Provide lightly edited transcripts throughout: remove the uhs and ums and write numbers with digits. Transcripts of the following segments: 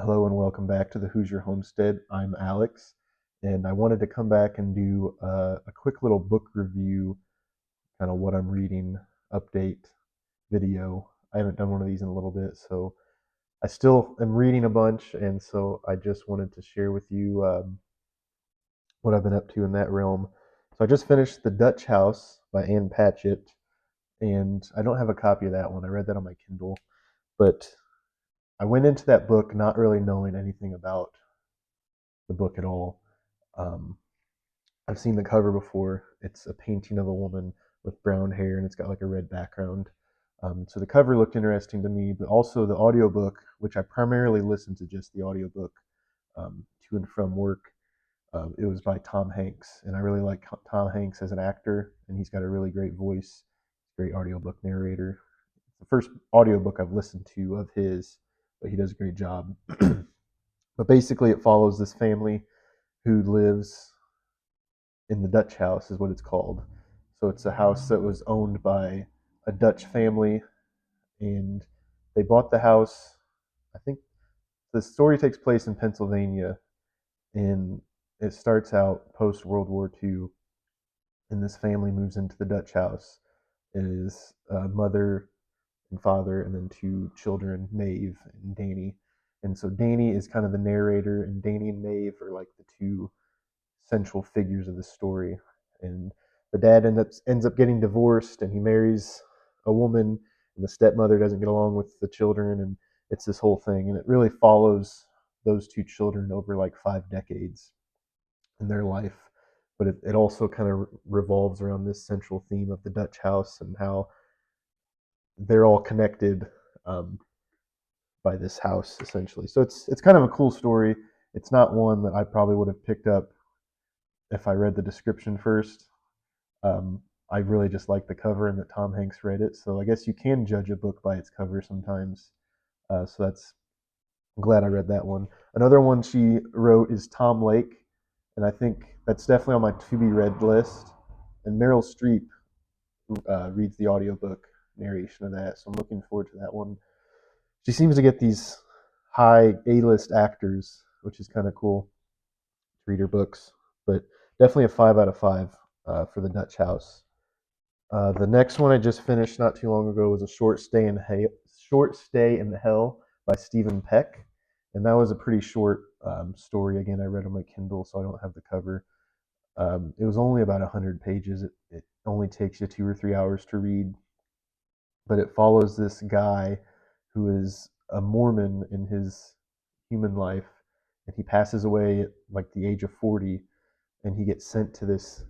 Hello and welcome back to the Hoosier Homestead. I'm Alex, and I wanted to come back and do a quick little book review, kind of what I'm reading, update video. I haven't done one of these in a little bit, so I still am reading a bunch, and so I just wanted to share with you what I've been up to in that realm. So I just finished The Dutch House by Ann Patchett, and I don't have a copy of that one. I read that on my Kindle, but I went into that book not really knowing anything about the book at all. Um, I've seen the cover before. It's a painting of a woman with brown hair and it's got like a red background. So the cover looked interesting to me, but also the audiobook, which I primarily listened to just the audiobook to and from work. It was by Tom Hanks, and I really like Tom Hanks as an actor, and he's got a really great voice, great audiobook narrator. It's the first audiobook I've listened to of his, but he does a great job. But basically, it follows this family who lives in the Dutch house, is what it's called. So it's a house that was owned by a Dutch family, and they bought the house. I think the story takes place in Pennsylvania, and it starts out post World War II, and this family moves into the Dutch house. It is a mother and father, and then two children, Maeve and Danny. And so Danny is kind of the narrator, and Danny and Maeve are like the two central figures of the story. And the dad ends up getting divorced, and he marries a woman, and the stepmother doesn't get along with the children, and it's this whole thing. And it really follows those two children over like 5 decades in their life. But it also kind of revolves around this central theme of the Dutch house and how they're all connected um, by this house essentially. So it's kind of a cool story. It's not one that I probably would have picked up if I read the description first. Um, I really just like the cover and that Tom Hanks read it. So I guess you can judge a book by its cover sometimes. So that's I'm glad I read that one. Another one she wrote is Tom Lake, and I think that's definitely on my to be read list. And Meryl Streep reads the audiobook narration of that, so I'm looking forward to that one. She seems to get these high A-list actors, which is kind of cool to read her books. But definitely a 5 out of 5 for the Dutch House. The next one I just finished not too long ago was a Short Stay in Hell by Stephen Peck, and that was a pretty short story. Again, I read on my Kindle, so I don't have the cover. It was only about 100 pages. It only takes you 2 or 3 hours to read, but it follows this guy who is a Mormon in his human life, and he passes away at like the age of 40, and he gets sent to this.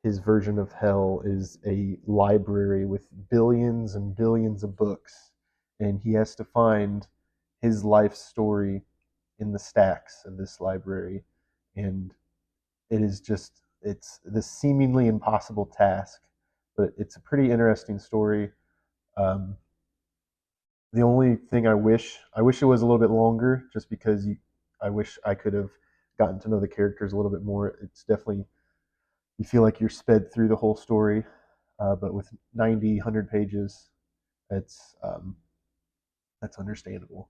His version of hell is a library with billions and billions of books, and he has to find his life story in the stacks of this library, and it's this seemingly impossible task, but it's a pretty interesting story. Um, the only thing I wish it was a little bit longer, just because I wish I could have gotten to know the characters a little bit more. It's definitely you feel like you're sped through the whole story, but with 90, 100 pages, it's that's understandable.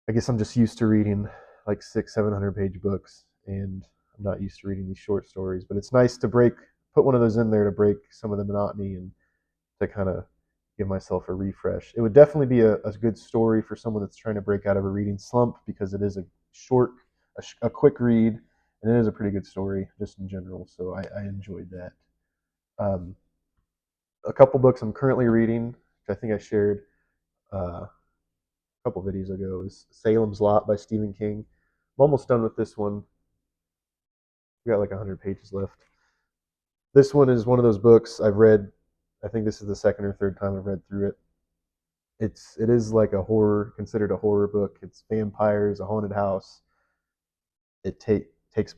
I guess I'm just used to reading like 600, 700 page books, and I'm not used to reading these short stories. But it's nice to put one of those in there to break some of the monotony and to kind of give myself a refresh. It would definitely be a good story for someone that's trying to break out of a reading slump, because it is a short, a quick read, and it is a pretty good story just in general. So I enjoyed that. Um, a couple books I'm currently reading, which I think I shared a couple videos ago, is Salem's Lot by Stephen King. I'm almost done with this one. We got like 100 pages left. This one is one of those books I've read. I think this is the second or third time I've read through it. It is like a horror, considered a horror book. It's vampires, a haunted house. It takes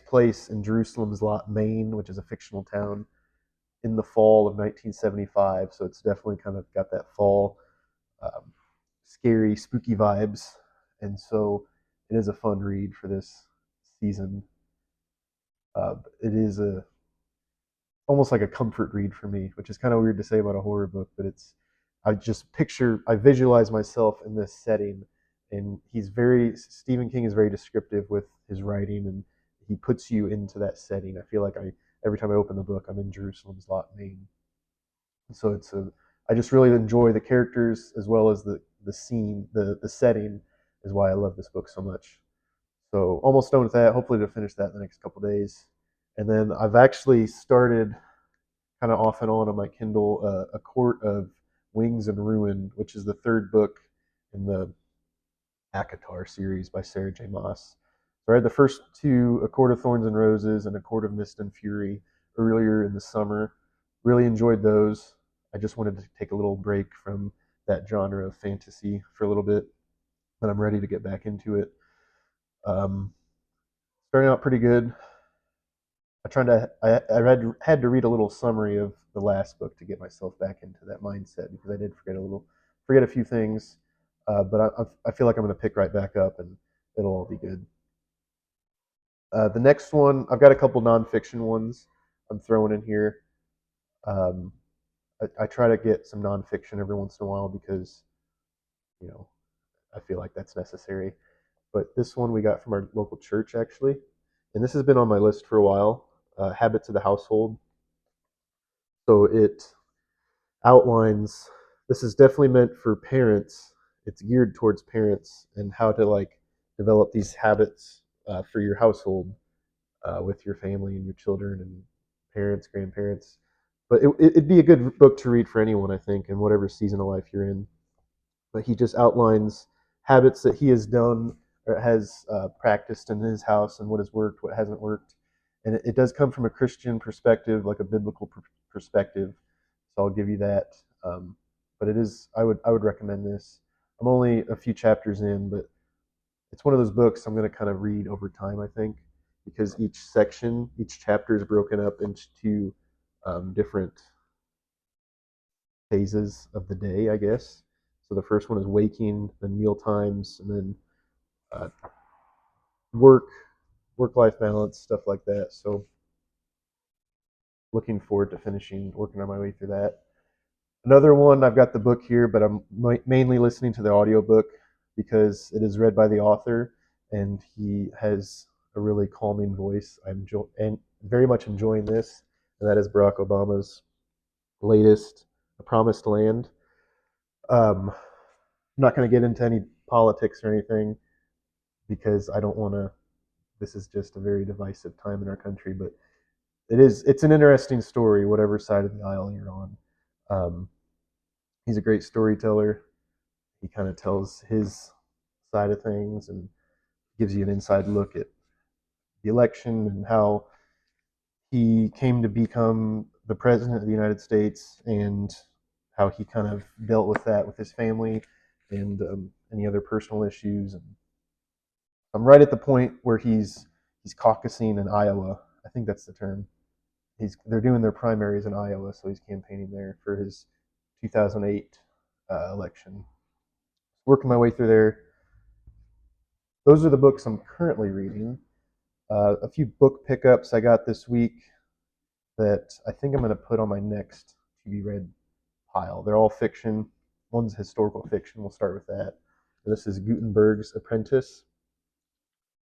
place in Jerusalem's Lot, Maine, which is a fictional town, in the fall of 1975. So it's definitely kind of got that fall um, scary, spooky vibes, and so it is a fun read for this season. It is a almost like a comfort read for me, which is kind of weird to say about a horror book, but I visualize myself in this setting, and Stephen King is very descriptive with his writing, and he puts you into that setting. I feel like I every time I open the book, I'm in Jerusalem's Lot, Maine. So I just really enjoy the characters as well as the scene, the setting is why I love this book so much. So almost done with that. Hopefully to finish that in the next couple of days. And then I've actually started kind of off and on my Kindle A Court of Wings and Ruin, which is the third book in the Akatar series by Sarah J. Maas. So I read the first two, A Court of Thorns and Roses and A Court of Mist and Fury, earlier in the summer. Really enjoyed those. I just wanted to take a little break from that genre of fantasy for a little bit, but I'm ready to get back into it. Um, Starting out pretty good. Had to read a little summary of the last book to get myself back into that mindset because I did forget a few things, but I feel like I'm going to pick right back up and it'll all be good. The next one, I've got a couple nonfiction ones I'm throwing in here. Um, I try to get some nonfiction every once in a while because you know I feel like that's necessary. But this one we got from our local church actually, and this has been on my list for a while. Habits of the Household. So it outlines. This is definitely meant for parents. It's geared towards parents and how to like develop these habits for your household with your family and your children and parents, grandparents. But it'd be a good book to read for anyone, I think, in whatever season of life you're in. But he just outlines habits that he has done or has practiced in his house and what has worked, what hasn't worked. And it does come from a Christian perspective, like a biblical perspective. So I'll give you that. But it is, I would recommend this. I'm only a few chapters in, but it's one of those books I'm going to kind of read over time, I think, because each chapter is broken up into different phases of the day, I guess. So the first one is waking, then meal times, and then uh, work, work-life balance, stuff like that. So looking forward to working on my way through that. Another one, I've got the book here, but I'm mainly listening to the audiobook because it is read by the author and he has a really calming voice. And very much enjoying this, and that is Barack Obama's latest, A Promised Land. I'm not going to get into any politics or anything because I don't want to. This is just a very divisive time in our country, but it's an interesting story, whatever side of the aisle you're on. Um, he's a great storyteller. He kind of tells his side of things and gives you an inside look at the election and how he came to become the president of the United States and how he kind of dealt with that with his family and any other personal issues. And I'm right at the point where he's caucusing in Iowa. I think that's the term. They're doing their primaries in Iowa, so he's campaigning there for his 2008 election. Working my way through there. Those are the books I'm currently reading. A few book pickups I got this week that I think I'm going to put on my next to be read pile. They're all fiction. One's historical fiction. We'll start with that. This is Gutenberg's Apprentice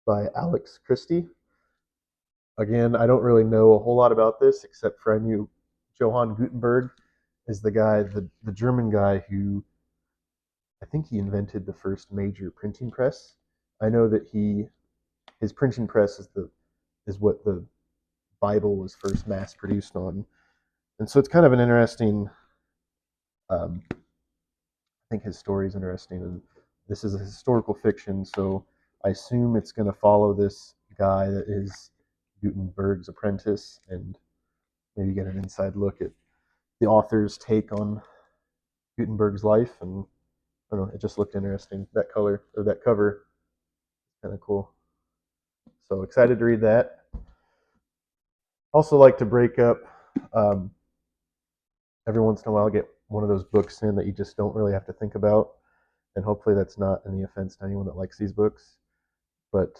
by Alex Christie. Again, I don't really know a whole lot about this except for I knew Johann Gutenberg is the German guy who I think he invented the first major printing press. I know that his printing press is what the Bible was first mass produced on, and so it's kind of an interesting. I think his story is interesting, and this is a historical fiction, so I assume it's going to follow this guy that is Gutenberg's apprentice, and maybe get an inside look at the author's take on Gutenberg's life, and I don't know, it just looked interesting. That color or that cover, kind of cool. So excited to read that. Also like to break up um, every once in a while, get one of those books in that you just don't really have to think about, and hopefully that's not any offense to anyone that likes these books. But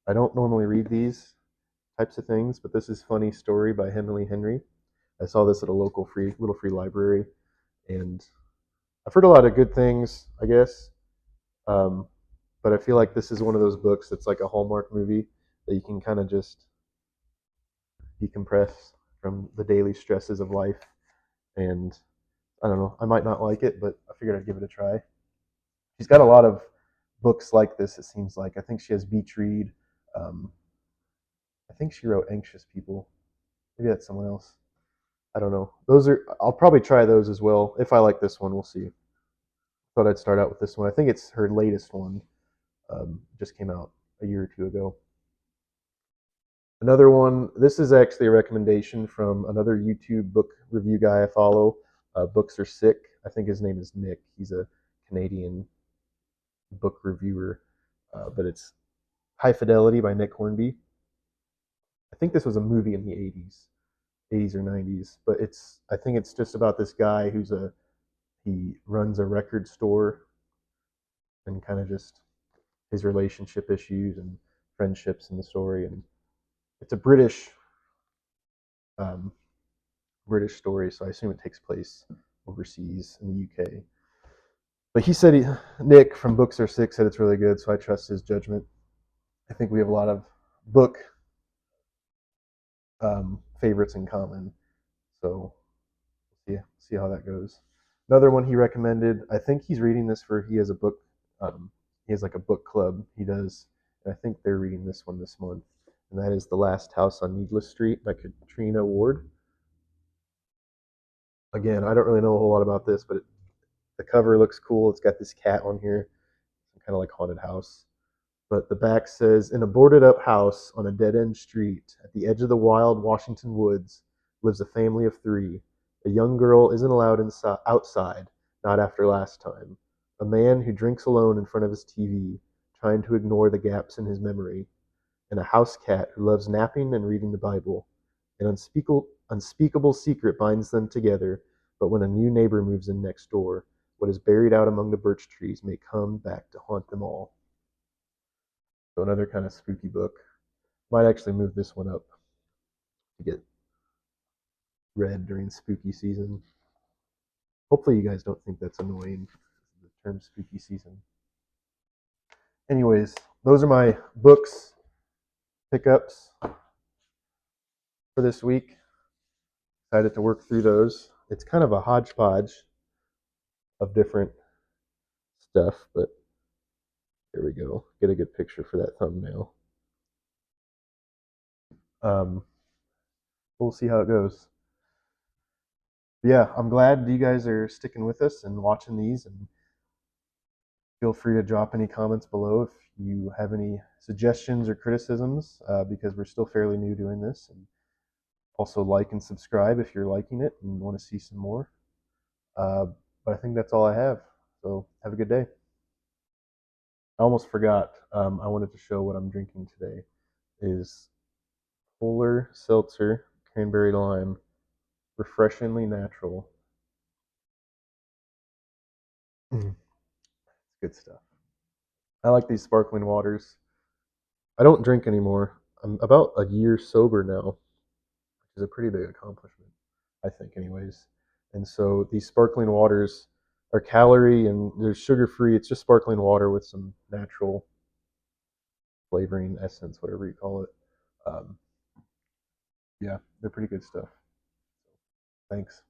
I don't normally read these types of things, but this is Funny Story by Emily Henry. I saw this at a local little free library, and I've heard a lot of good things, I guess. Um, but I feel like this is one of those books that's like a Hallmark movie that you can kind of just decompress from the daily stresses of life. And I don't know, I might not like it, but I figured I'd give it a try. She's got a lot of books like this, it seems like. I think she has Beach Read. Um, I think she wrote Anxious People. Maybe that's someone else. I don't know. Those are, I'll probably try those as well. If I like this one, we'll see. Thought I'd start out with this one. I think it's her latest one. Just came out a year or two ago. Another one, this is actually a recommendation from another YouTube book review guy I follow. Books Are Sick. I think his name is Nick. He's a Canadian book reviewer, but it's High Fidelity by Nick Hornby. I think this was a movie in the 80s or 90s, but I think it's just about this guy he runs a record store and kind of just his relationship issues and friendships in the story. And it's a um, British story, so I assume it takes place overseas in the UK. But Nick from Books Are Sick said it's really good, so I trust his judgment. I think we have a lot of book favorites in common, so see how that goes. Another one he recommended. I think he's reading this for he has a book. He has like a book club he does, and I think they're reading this one this month. And that is The Last House on Needless Street by Katrina Ward. Again, I don't really know a whole lot about this, but the cover looks cool. It's got this cat on here, kind of like haunted house. But the back says, in a boarded up house on a dead end street at the edge of the wild Washington woods lives a family of three. A young girl isn't allowed outside, not after last time. A man who drinks alone in front of his TV, trying to ignore the gaps in his memory. And a house cat who loves napping and reading the Bible. An unspeakable secret binds them together, but when a new neighbor moves in next door, what is buried out among the birch trees may come back to haunt them all. So another kind of spooky book. Might actually move this one up to get read during spooky season. Hopefully you guys don't think that's annoying, the term spooky season. Anyways, those are my books pickups for this week. Excited to work through those. It's kind of a hodgepodge of different stuff, but there we go. Get a good picture for that thumbnail. Um, we'll see how it goes. Yeah, I'm glad you guys are sticking with us and watching these, and feel free to drop any comments below if you have any suggestions or criticisms, because we're still fairly new doing this. And also like and subscribe if you're liking it and want to see some more. But I think that's all I have. So have a good day. I almost forgot. I wanted to show what I'm drinking today is Polar Seltzer Cranberry Lime, refreshingly natural. It's good stuff. I like these sparkling waters. I don't drink anymore. I'm about a year sober now, which is a pretty big accomplishment, I think, anyways. And so these sparkling waters are calorie and they're sugar free. It's just sparkling water with some natural flavoring, essence, whatever you call it. Um, yeah, they're pretty good stuff. Thanks.